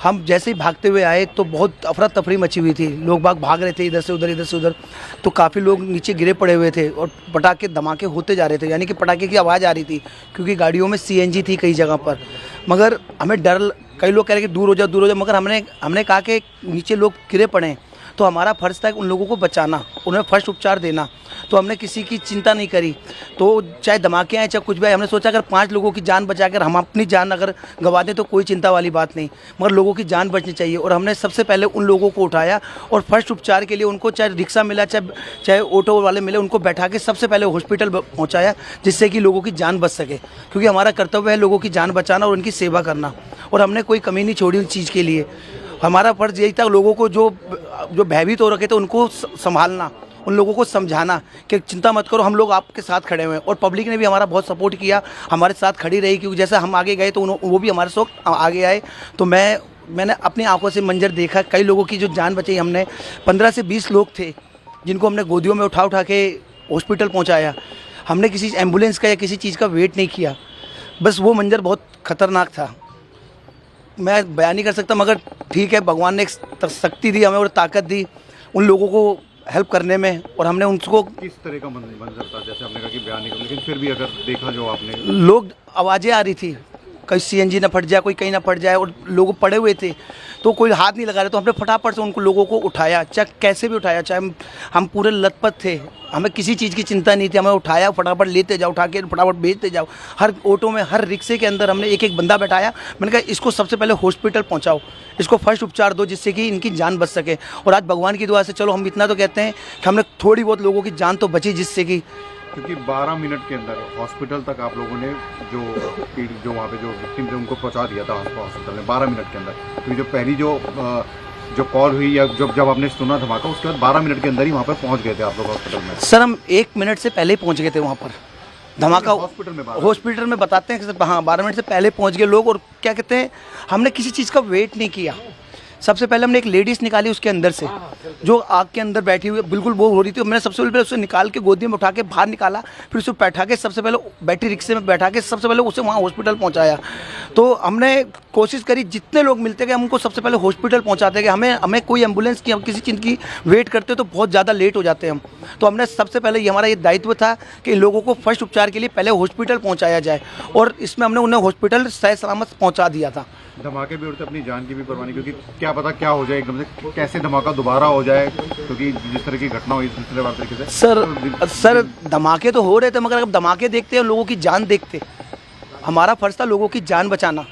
हम जैसे ही भागते हुए आए तो बहुत अफरा तफरी मची हुई थी, लोग बाग भाग रहे थे इधर से उधर, तो काफ़ी लोग नीचे गिरे पड़े हुए थे और पटाखे धमाके होते जा रहे थे, यानी कि पटाखे की आवाज़ आ रही थी क्योंकि गाड़ियों में सीएनजी थी कई जगह पर। मगर हमें डर, कई लोग कह रहे कि दूर हो जाओ, मगर हमने कहा कि नीचे लोग गिरे पड़े हैं तो हमारा फ़र्ज़ था उन लोगों को बचाना, उन्हें फर्स्ट उपचार देना। तो हमने किसी की चिंता नहीं करी, तो चाहे धमाके आए चाहे कुछ भी आए, हमने सोचा अगर 5 लोगों की जान बचाकर हम अपनी जान अगर गंवा दें तो कोई चिंता वाली बात नहीं, मगर लोगों की जान बचनी चाहिए। और हमने सबसे पहले उन लोगों को उठाया और फर्स्ट उपचार के लिए उनको चाहे रिक्शा मिला चाहे ऑटो वाले मिले, उनको बैठा के सबसे पहले हॉस्पिटल पहुँचाया, जिससे कि लोगों की जान बच सके, क्योंकि हमारा कर्तव्य है लोगों की जान बचाना और उनकी सेवा करना। और हमने कोई कमी नहीं छोड़ी उस चीज़ के लिए। हमारा फर्ज यही था लोगों को जो भयभीत हो रखे थे उनको संभालना, उन लोगों को समझाना कि चिंता मत करो, हम लोग आपके साथ खड़े हुए हैं। और पब्लिक ने भी हमारा बहुत सपोर्ट किया, हमारे साथ खड़ी रही, क्योंकि जैसे हम आगे गए तो वो भी हमारे साथ आगे आए। तो मैंने अपनी आंखों से मंजर देखा, कई लोगों की जो जान बचाई हमने। 15 से 20 लोग थे जिनको हमने गोदियों में उठा के हॉस्पिटल पहुँचाया। हमने किसी एम्बुलेंस का या किसी चीज़ का वेट नहीं किया, बस वो मंजर बहुत ख़तरनाक था, मैं बयान नहीं कर सकता। मगर ठीक है, भगवान ने एक शक्ति दी हमें और ताकत दी उन लोगों को हेल्प करने में, और हमने उनको। किस तरह का मंजर था? जैसे आपने कहा कि बयान नहीं कर, लेकिन फिर भी अगर देखा जो आपने, लोग आवाज़ें आ रही थी, कहीं सीएनजी ना फट जाए, कोई कहीं ना फट जाए, और लोग पड़े हुए थे तो कोई हाथ नहीं लगा रहे, तो हमने फटाफट से उनको लोगों को उठाया, चाहे कैसे भी उठाया, चाहे हम पूरे लथपथ थे, हमें किसी चीज़ की चिंता नहीं थी, हमें उठाया, फटाफट लेते जाओ, उठा के फटाफट भेजते जाओ। हर ऑटो में, हर रिक्शे के अंदर हमने एक एक बंदा बैठाया। मैंने कहा इसको सबसे पहले हॉस्पिटल पहुंचाओ, इसको फर्स्ट उपचार दो, जिससे कि इनकी जान बच सके। और आज भगवान की दुआ से चलो हम इतना तो कहते हैं कि हमने थोड़ी बहुत लोगों की जान तो बची, जिससे कि, क्योंकि 12 मिनट के अंदर हॉस्पिटल तक आप लोगों ने जो वहाँ पे जो विक्टिम थे उनको पहुँचा दिया था हॉस्पिटल में 12 मिनट के अंदर। क्योंकि जो पहली जो कॉल हुई या जब आपने सुना धमाका, उसके बाद 12 मिनट के अंदर ही वहाँ पर पहुँच गए थे आप लोग हॉस्पिटल में? सर हम 1 मिनट से पहले ही पहुँच गए थे वहाँ पर। धमाका हॉस्पिटल में बताते हैं कि सर हाँ 12 मिनट से पहले पहुँच गए लोग। और क्या कहते हैं, हमने किसी चीज़ का वेट नहीं किया। सबसे पहले हमने एक लेडीज़ निकाली उसके अंदर से, जो आग के अंदर बैठी हुई बिल्कुल वो हो रही थी। मैंने सबसे पहले उसे निकाल के गोदी में उठा के बाहर निकाला, फिर उसे बैठा के सबसे पहले बैटरी रिक्शे में बैठा के सबसे पहले उसे वहाँ हॉस्पिटल पहुँचाया। तो हमने कोशिश करी जितने लोग मिलते गए हम उनको सबसे पहले हॉस्पिटल पहुँचाते गए। हमें कोई एम्बुलेंस की, हम किसी चीज़ की वेट करते तो बहुत ज़्यादा लेट हो जाते हम। तो हमने सबसे पहले हमारा ये दायित्व था कि लोगों को फर्स्ट उपचार के लिए पहले हॉस्पिटल पहुँचाया जाए, और इसमें हमने उन्हें हॉस्पिटल सही सलामत पहुँचा दिया था। धमाके भी उड़ते, अपनी जान की भी परवाह नहीं, क्योंकि क्या पता क्या हो जाए एकदम से, कैसे धमाका दोबारा हो जाए, क्योंकि जिस तरह की घटना हुई सिलसिलेवार तरीके से। सर धमाके तो हो रहे थे, मगर अब धमाके देखते हैं लोगों की जान देखते, हमारा फर्ज था लोगों की जान बचाना।